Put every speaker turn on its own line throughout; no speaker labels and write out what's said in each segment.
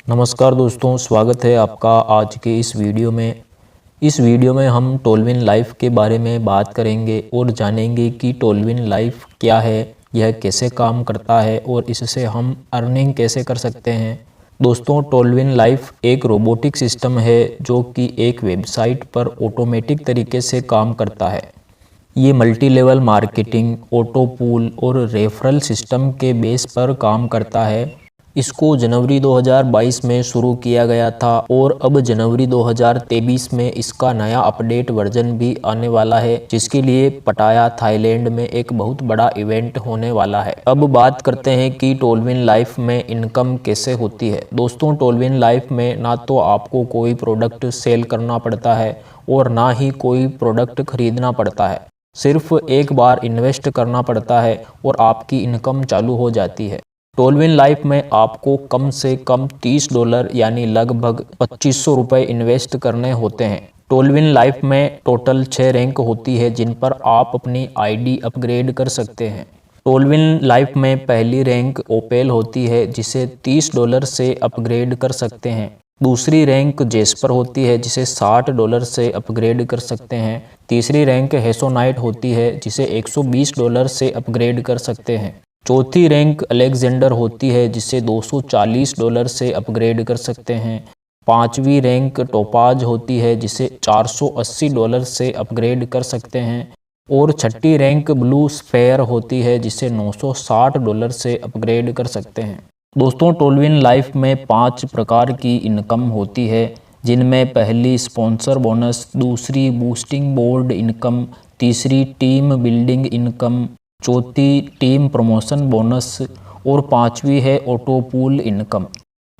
नमस्कार दोस्तों, स्वागत है आपका आज के इस वीडियो में। इस वीडियो में हम टोलविन लाइफ के बारे में बात करेंगे और जानेंगे कि टोलविन लाइफ क्या है, यह कैसे काम करता है और इससे हम अर्निंग कैसे कर सकते हैं। दोस्तों, टोलविन लाइफ एक रोबोटिक सिस्टम है जो कि एक वेबसाइट पर ऑटोमेटिक तरीके से काम करता है। ये multi level marketing, auto pool और रेफरल सिस्टम के बेस पर काम करता है। इसको जनवरी 2022 में शुरू किया गया था और अब जनवरी 2023 में इसका नया अपडेट वर्जन भी आने वाला है, जिसके लिए पटाया थाईलैंड में एक बहुत बड़ा इवेंट होने वाला है। अब बात करते हैं कि टोलविन लाइफ में इनकम कैसे होती है। दोस्तों, टोलविन लाइफ में ना तो आपको कोई प्रोडक्ट सेल करना पड़ता है और ना ही कोई प्रोडक्ट खरीदना पड़ता है। सिर्फ एक बार इन्वेस्ट करना पड़ता है और आपकी इनकम चालू हो जाती है। टोलविन लाइफ में आपको कम से कम $30 यानी लगभग 2500 रुपये इन्वेस्ट करने होते हैं। टोलविन लाइफ में टोटल 6 रैंक होती है जिन पर आप अपनी आईडी अपग्रेड कर सकते हैं। टोलविन लाइफ में पहली रैंक ओपेल होती है जिसे $30 से अपग्रेड कर सकते हैं। दूसरी रैंक जेस्पर होती है जिसे $60 से अपग्रेड कर सकते हैं। तीसरी रैंक हेसोनाइट होती है जिसे $120 से अपग्रेड कर सकते हैं। चौथी रैंक अलेक्जेंडर होती है जिसे $240 से अपग्रेड कर सकते हैं। पांचवी रैंक टोपाज होती है जिसे $480 से अपग्रेड कर सकते हैं और छठी रैंक ब्लू स्फेयर होती है जिसे $960 से अपग्रेड कर सकते हैं। दोस्तों, टोलविन लाइफ में 5 प्रकार की इनकम होती है, जिनमें पहली स्पॉन्सर बोनस, दूसरी बूस्टिंग बोर्ड इनकम, तीसरी टीम बिल्डिंग इनकम, चौथी टीम प्रमोशन बोनस और पांचवी है ऑटो पूल इनकम।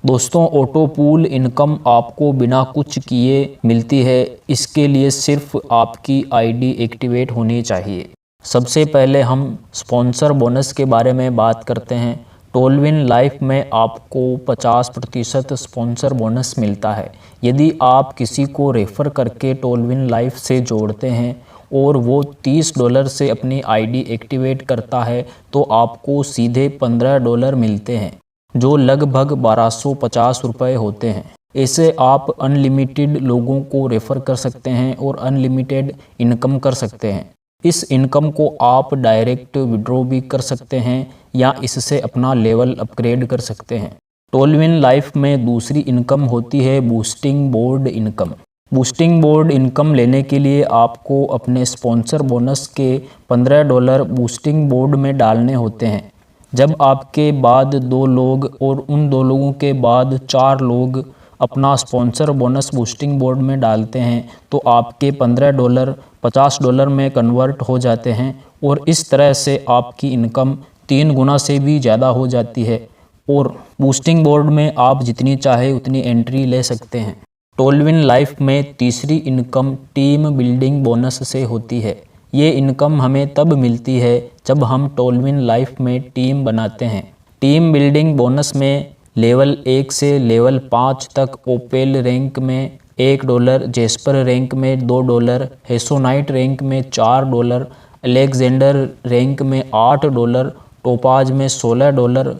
दोस्तों, ऑटो पूल इनकम आपको बिना कुछ किए मिलती है। इसके लिए सिर्फ आपकी आईडी एक्टिवेट होनी चाहिए। सबसे पहले हम स्पॉन्सर बोनस के बारे में बात करते हैं। टोलविन लाइफ में आपको 50% स्पॉन्सर बोनस मिलता है यदि आप किसी को रेफ़र करके टोलविन लाइफ से जोड़ते हैं और वो $30 से अपनी आईडी एक्टिवेट करता है तो आपको सीधे $15 मिलते हैं, जो लगभग 1250 रुपये होते हैं। ऐसे आप अनलिमिटेड लोगों को रेफ़र कर सकते हैं और अनलिमिटेड इनकम कर सकते हैं। इस इनकम को आप डायरेक्ट विड्रॉ भी कर सकते हैं या इससे अपना लेवल अपग्रेड कर सकते हैं। टोलविन लाइफ में दूसरी इनकम होती है boosting board income. Boosting board income लेने के लिए आपको अपने स्पॉन्सर बोनस के $15 बूस्टिंग बोर्ड में डालने होते हैं। जब आपके बाद 2 लोग और उन 2 लोगों के बाद 4 लोग अपना स्पॉन्सर बोनस बूस्टिंग बोर्ड में डालते हैं तो आपके $15 $50 में कन्वर्ट हो जाते हैं और इस तरह से आपकी इनकम 3 गुना से भी ज़्यादा हो जाती है और बूस्टिंग बोर्ड में आप जितनी चाहे उतनी एंट्री ले सकते हैं। टोलविन लाइफ में तीसरी इनकम टीम बिल्डिंग बोनस से होती है। ये इनकम हमें तब मिलती है जब हम टोलविन लाइफ में टीम बनाते हैं। टीम बिल्डिंग बोनस में लेवल 1 से लेवल 5 तक ओपेल रैंक में $1, जेस्पर रैंक में $2, हेसोनाइट रैंक में $4, अलेक्जेंडर रैंक में $8, टोपाज में $16,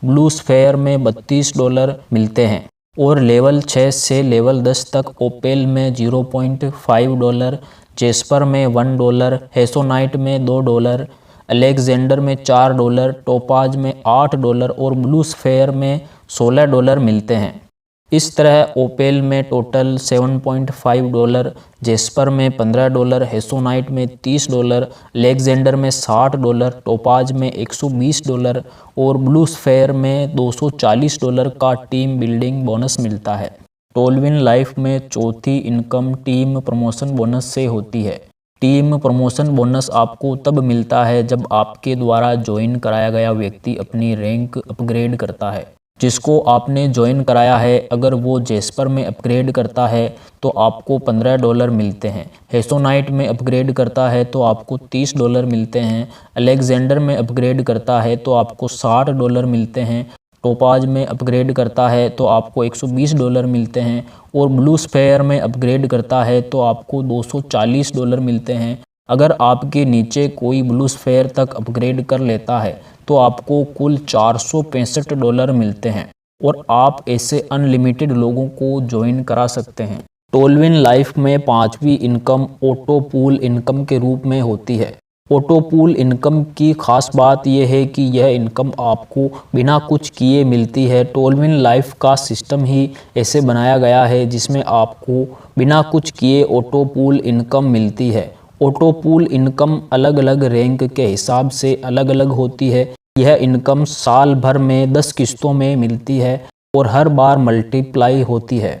ब्लू स्फेयर में $32 मिलते हैं और लेवल 6 से लेवल 10 तक ओपेल में $0.5, जेस्पर में $1, हेसोनाइट में $2, अलेक्जेंडर में $4, टोपाज में $8 और ब्लू स्फेयर में $16 मिलते हैं। इस तरह ओपेल में टोटल $7.5, जेस्पर में $15, हेसोनाइट में $30, अलेक्जेंडर में $60, टोपाज में $120 और ब्लू स्फेयर में $240 का टीम बिल्डिंग बोनस मिलता है। टोलविन लाइफ में चौथी इनकम टीम प्रमोशन बोनस से होती है। टीम प्रमोशन बोनस आपको तब मिलता है जब आपके द्वारा ज्वाइन कराया गया व्यक्ति अपनी रैंक अपग्रेड करता है। जिसको आपने ज्वाइन कराया है, अगर वो जेस्पर में अपग्रेड करता है तो आपको $15 मिलते हैं। हेसोनाइट में अपग्रेड करता है तो आपको $30 मिलते हैं। अलेक्जेंडर में अपग्रेड करता है तो आपको $60 मिलते हैं। टोपाज में अपग्रेड करता है तो आपको $120 मिलते हैं और ब्लू स्फेयर में अपग्रेड करता है तो आपको $240 मिलते हैं। अगर आपके नीचे कोई ब्लू स्फेयर तक अपग्रेड कर लेता है तो आपको कुल $465 मिलते हैं। और आप ऐसे अनलिमिटेड लोगों को ज्वाइन करा सकते हैं। टोलविन लाइफ में पांचवी इनकम ऑटो पूल इनकम के रूप में होती है। ऑटो पूल इनकम की खास बात यह है कि यह इनकम आपको बिना कुछ किए मिलती है। टोलविन लाइफ का सिस्टम ही ऐसे बनाया गया है जिसमें आपको बिना कुछ किए ऑटो पूल इनकम मिलती है। ऑटो पूल इनकम अलग अलग रैंक के हिसाब से अलग अलग होती है। यह इनकम साल भर में 10 किस्तों में मिलती है और हर बार मल्टीप्लाई होती है।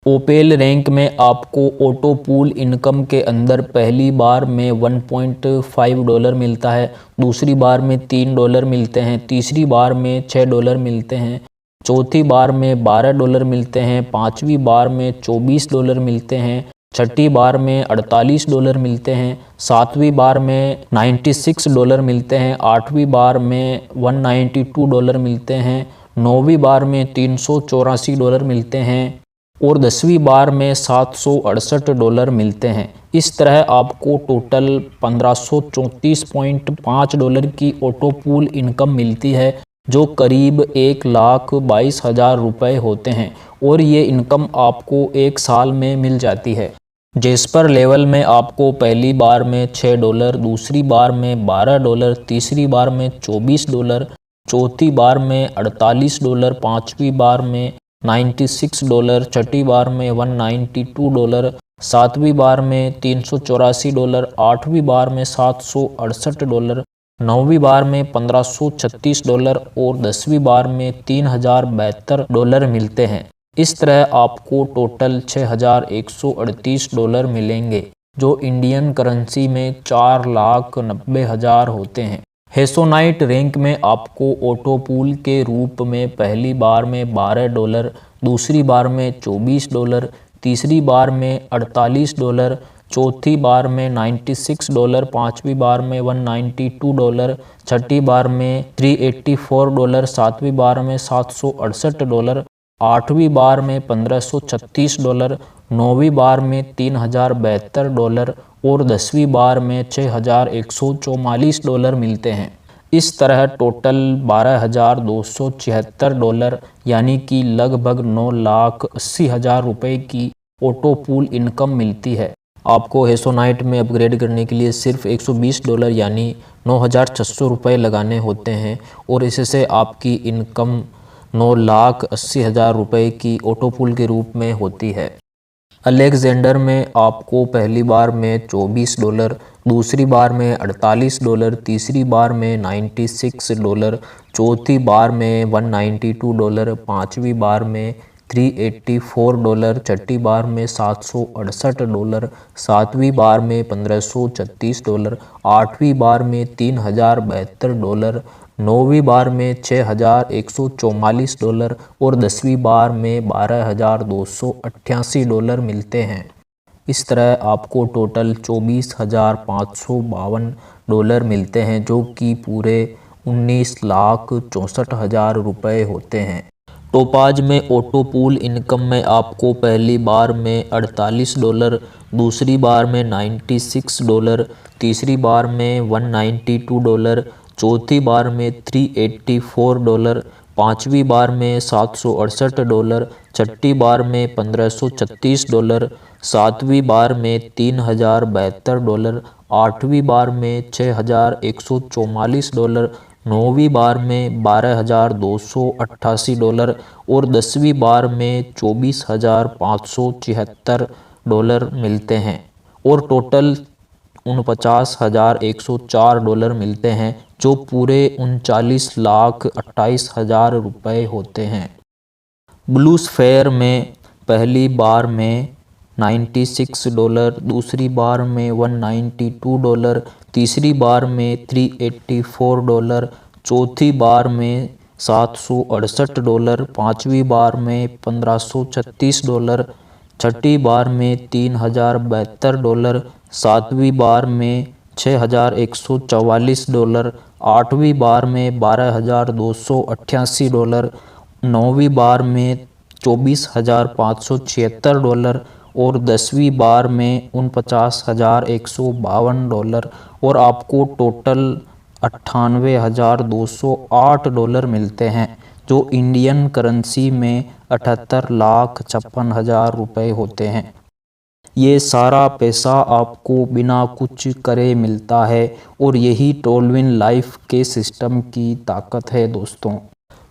ओपेल रैंक में आपको ऑटो पूल इनकम के अंदर पहली बार में $1.5 मिलता है, दूसरी बार में $3 मिलते हैं, तीसरी बार में $6 मिलते हैं, चौथी बार में $12 मिलते हैं, पांचवी बार में $24 मिलते हैं, छठी बार में $48 मिलते हैं, सातवीं बार में $96 मिलते हैं, आठवीं बार में $192 मिलते हैं, नौवीं बार में $384 मिलते हैं और 10वीं बार में $768 मिलते हैं। इस तरह आपको टोटल $1534.5 की ऑटो पूल इनकम मिलती है, जो करीब 1,22,000 रुपये होते हैं और ये इनकम आपको एक साल में मिल जाती है। जेस्पर लेवल में आपको पहली बार में $6, दूसरी बार में $12, तीसरी बार में $24, चौथी बार में $48, पांचवी बार में $96, छठी बार में $192, सातवीं बार में $384, आठवीं बार में $768, नौवीं बार में $1,536 और 10वीं बार में $3,072 मिलते हैं। इस तरह आपको टोटल $6,138 मिलेंगे, जो इंडियन करेंसी में 4,90,000 होते हैं। हेसोनाइट रैंक में आपको ऑटो पूल के रूप में पहली बार में $12, दूसरी बार में $24, तीसरी बार में $48, चौथी बार में $96, पांचवी बार में $192, छठी बार में $384, सातवीं बार में $768, आठवीं बार में $1,536, नौवीं बार में $3,072 और 10वीं बार में $6,144 मिलते हैं। इस तरह टोटल $12,276 यानी कि लगभग 9,80,000 रुपये की ऑटो पूल इनकम मिलती है। आपको हेसोनाइट में अपग्रेड करने के लिए सिर्फ $120 यानी 9,600 रुपये लगाने होते हैं और इससे आपकी इनकम 9,80,000 रुपये की ऑटो पूल के रूप में होती है। अलेक्जेंडर में आपको पहली बार में $24, दूसरी बार में $48, तीसरी बार में $96, चौथी बार में $192, पांचवी बार में $384, छठी बार में $768, सातवीं बार में $1,536, आठवीं बार में $3,072, नौवीं बार में $6,144 और 10वीं बार में $12,288 मिलते हैं। इस तरह आपको टोटल $24,552 मिलते हैं, जो कि पूरे 19,64,000 रुपये होते हैं। टोपाज में ऑटो पूल इनकम में आपको पहली बार में $48, दूसरी बार में $96, तीसरी बार में $192, चौथी बार में $384, पांचवी बार में $768, छठी बार में $1,536, सातवीं बार में $3,072, आठवीं बार में $6,144, नौवीं बार में $12,288 और 10वीं बार में $24,576 मिलते हैं और टोटल $49,104 मिलते हैं, जो पूरे 39,28,000 रुपये होते हैं। ब्लूस्फेयर में पहली बार में $96, दूसरी बार में $192, तीसरी बार में $384, चौथी बार में $768, पांचवी बार में $1,536, छठी बार में $3,072, सातवीं बार में $6,144, आठवीं बार में $12,288, नौवीं बार में $24,576 और 10वीं बार में $49,152 और आपको टोटल $98,208 मिलते हैं,
जो इंडियन करेंसी में 78,56,000 रुपये होते हैं। ये सारा पैसा आपको बिना कुछ करे मिलता है और यही टोलविन लाइफ के सिस्टम की ताकत है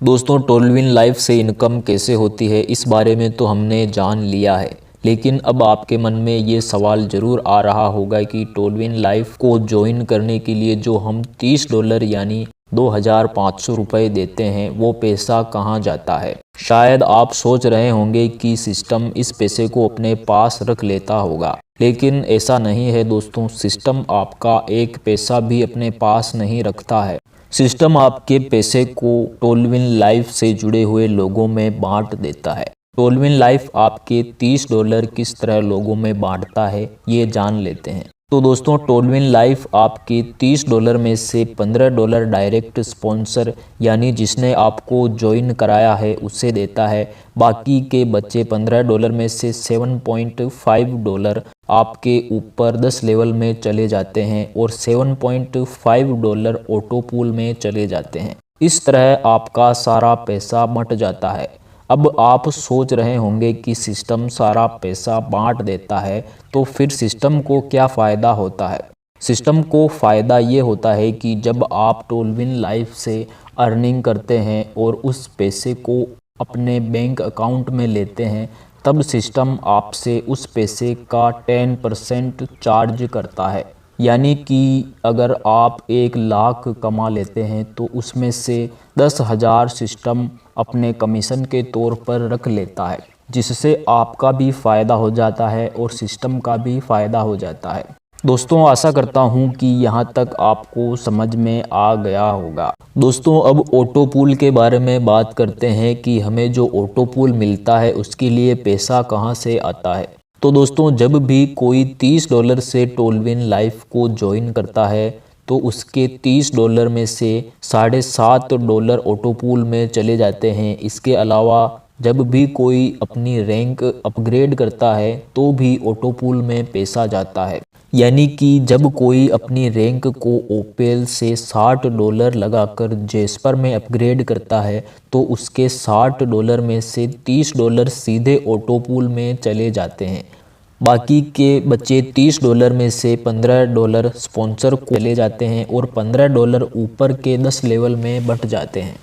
दोस्तों
टोलविन लाइफ से इनकम कैसे होती है इस बारे में तो हमने जान लिया है, लेकिन अब आपके मन में ये सवाल ज़रूर आ रहा होगा कि टोलविन लाइफ को ज्वाइन करने के लिए जो हम $30 यानी 2,500 रुपये देते हैं वो पैसा कहाँ जाता है। शायद आप सोच रहे होंगे कि सिस्टम इस पैसे को अपने पास रख लेता होगा, लेकिन ऐसा नहीं है दोस्तों। सिस्टम आपका एक पैसा भी अपने पास नहीं रखता है। सिस्टम आपके पैसे को टोलविन लाइफ से जुड़े हुए लोगों में बांट देता है। टोलविन लाइफ आपके $30 किस तरह लोगों में बांटता है ये जान लेते हैं। तो दोस्तों टोलविन लाइफ आपके $30 में से $15 डायरेक्ट स्पॉन्सर यानी जिसने आपको ज्वाइन कराया है उससे देता है। बाकी के बच्चे $15 में से $7.5 आपके ऊपर 10 लेवल में चले जाते हैं और $7.5 ऑटो पूल में चले जाते हैं। इस तरह आपका सारा पैसा बंट जाता है। अब आप सोच रहे होंगे कि सिस्टम सारा पैसा बांट देता है तो फिर सिस्टम को क्या फ़ायदा होता है। सिस्टम को फ़ायदा ये होता है कि जब आप टोलविन लाइफ से अर्निंग करते हैं और उस पैसे को अपने बैंक अकाउंट में लेते हैं तब सिस्टम आपसे उस पैसे का 10% चार्ज करता है। यानी कि अगर आप 1 लाख कमा लेते हैं तो उसमें से 10,000 सिस्टम अपने कमीशन के तौर पर रख लेता है, जिससे आपका भी फ़ायदा हो जाता है और सिस्टम का भी फ़ायदा हो जाता है। दोस्तों आशा करता हूँ कि यहाँ तक आपको समझ में आ गया होगा। दोस्तों अब ऑटो पूल के बारे में बात करते हैं कि हमें जो ऑटो पूल मिलता है उसके लिए पैसा कहाँ से आता है। तो दोस्तों जब भी कोई $30 से टोलविन लाइफ को ज्वाइन करता है तो उसके $30 में से $7.5 ऑटो पूल में चले जाते हैं। इसके अलावा जब भी कोई अपनी रैंक अपग्रेड करता है तो भी ऑटो पूल में पैसा जाता है। यानी कि जब कोई अपनी रैंक को ओपेल से $60 लगाकर जेस्पर में अपग्रेड करता है तो उसके $60 में से $30 सीधे ऑटो पूल में चले जाते हैं। बाकी के बचे $30 में से $15 स्पॉन्सर को चले जाते हैं और $15 ऊपर के 10 लेवल में बंट जाते हैं।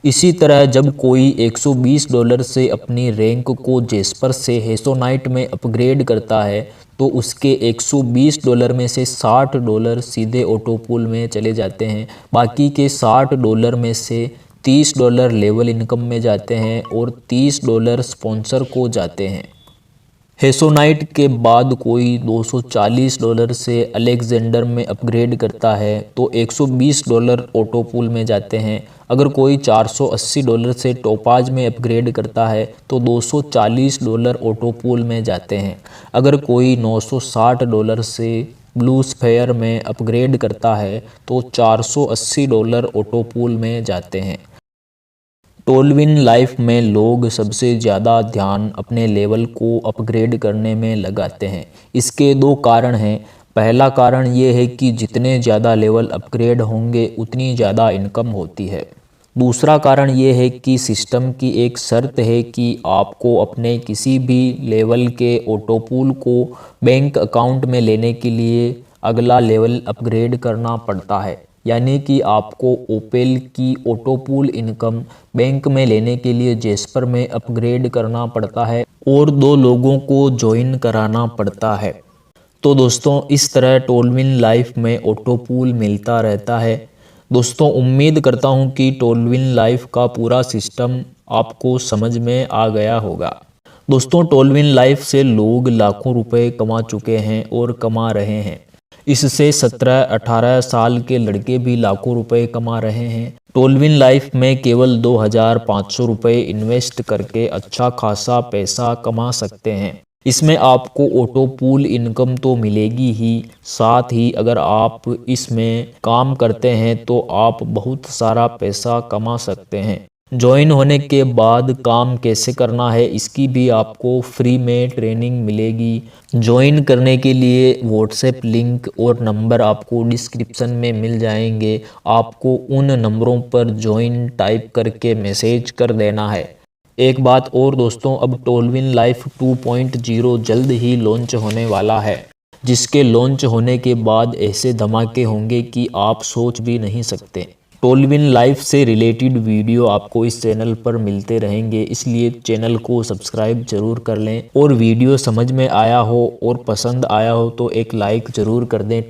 इसी तरह जब कोई $120 से अपनी रैंक को जेस्पर से हेसोनाइट में अपग्रेड करता है तो उसके $120 में से $60 सीधे ऑटो पूल में चले जाते हैं। बाकी के $60 में से $30 लेवल इनकम में जाते हैं और $30 स्पॉन्सर को जाते हैं। हेसोनाइट के बाद कोई $240 से अलेक्जेंडर में अपग्रेड करता है तो $120 ऑटो पूल में जाते हैं। अगर कोई $480 से टोपाज में अपग्रेड करता है तो $240 ऑटो पूल में जाते हैं। अगर कोई $960 से ब्लू स्फेयर में अपग्रेड करता है तो $480 ऑटो पूल में जाते हैं। टोलविन लाइफ में लोग सबसे ज़्यादा ध्यान अपने लेवल को अपग्रेड करने में लगाते हैं। इसके 2 कारण हैं। पहला कारण ये है कि जितने ज़्यादा लेवल अपग्रेड होंगे उतनी ज़्यादा इनकम होती है। दूसरा कारण ये है कि सिस्टम की एक शर्त है कि आपको अपने किसी भी लेवल के ऑटो पूल को बैंक अकाउंट में लेने के लिए अगला लेवल अपग्रेड करना पड़ता है। यानी कि आपको ओपेल की ऑटो पूल इनकम बैंक में लेने के लिए जेस्पर में अपग्रेड करना पड़ता है और 2 लोगों को ज्वाइन कराना पड़ता है। तो दोस्तों इस तरह टोलविन लाइफ में ऑटो पूल मिलता रहता है। दोस्तों उम्मीद करता हूं कि टोलविन लाइफ का पूरा सिस्टम आपको समझ में आ गया होगा। दोस्तों टोलविन लाइफ से लोग लाखों रुपए कमा चुके हैं और कमा रहे हैं। इससे 17-18 साल के लड़के भी लाखों रुपए कमा रहे हैं। टोलविन लाइफ में केवल 2,500 रुपये इन्वेस्ट करके अच्छा खासा पैसा कमा सकते हैं। इसमें आपको ऑटो पूल इनकम तो मिलेगी ही, साथ ही अगर आप इसमें काम करते हैं तो आप बहुत सारा पैसा कमा सकते हैं। ज्वाइन होने के बाद काम कैसे करना है इसकी भी आपको फ्री में ट्रेनिंग मिलेगी। ज्वाइन करने के लिए व्हाट्सएप लिंक और नंबर आपको डिस्क्रिप्शन में मिल जाएंगे। आपको उन नंबरों पर ज्वाइन टाइप करके मैसेज कर देना है। एक बात और दोस्तों, अब टोलविन लाइफ 2.0 जल्द ही लॉन्च होने वाला है, जिसके लॉन्च होने के बाद ऐसे धमाके होंगे कि आप सोच भी नहीं सकते। टोलविन लाइफ से रिलेटेड वीडियो आपको इस चैनल पर मिलते रहेंगे, इसलिए चैनल को सब्सक्राइब जरूर कर लें और वीडियो समझ में आया हो और पसंद आया हो तो एक लाइक ज़रूर कर दें।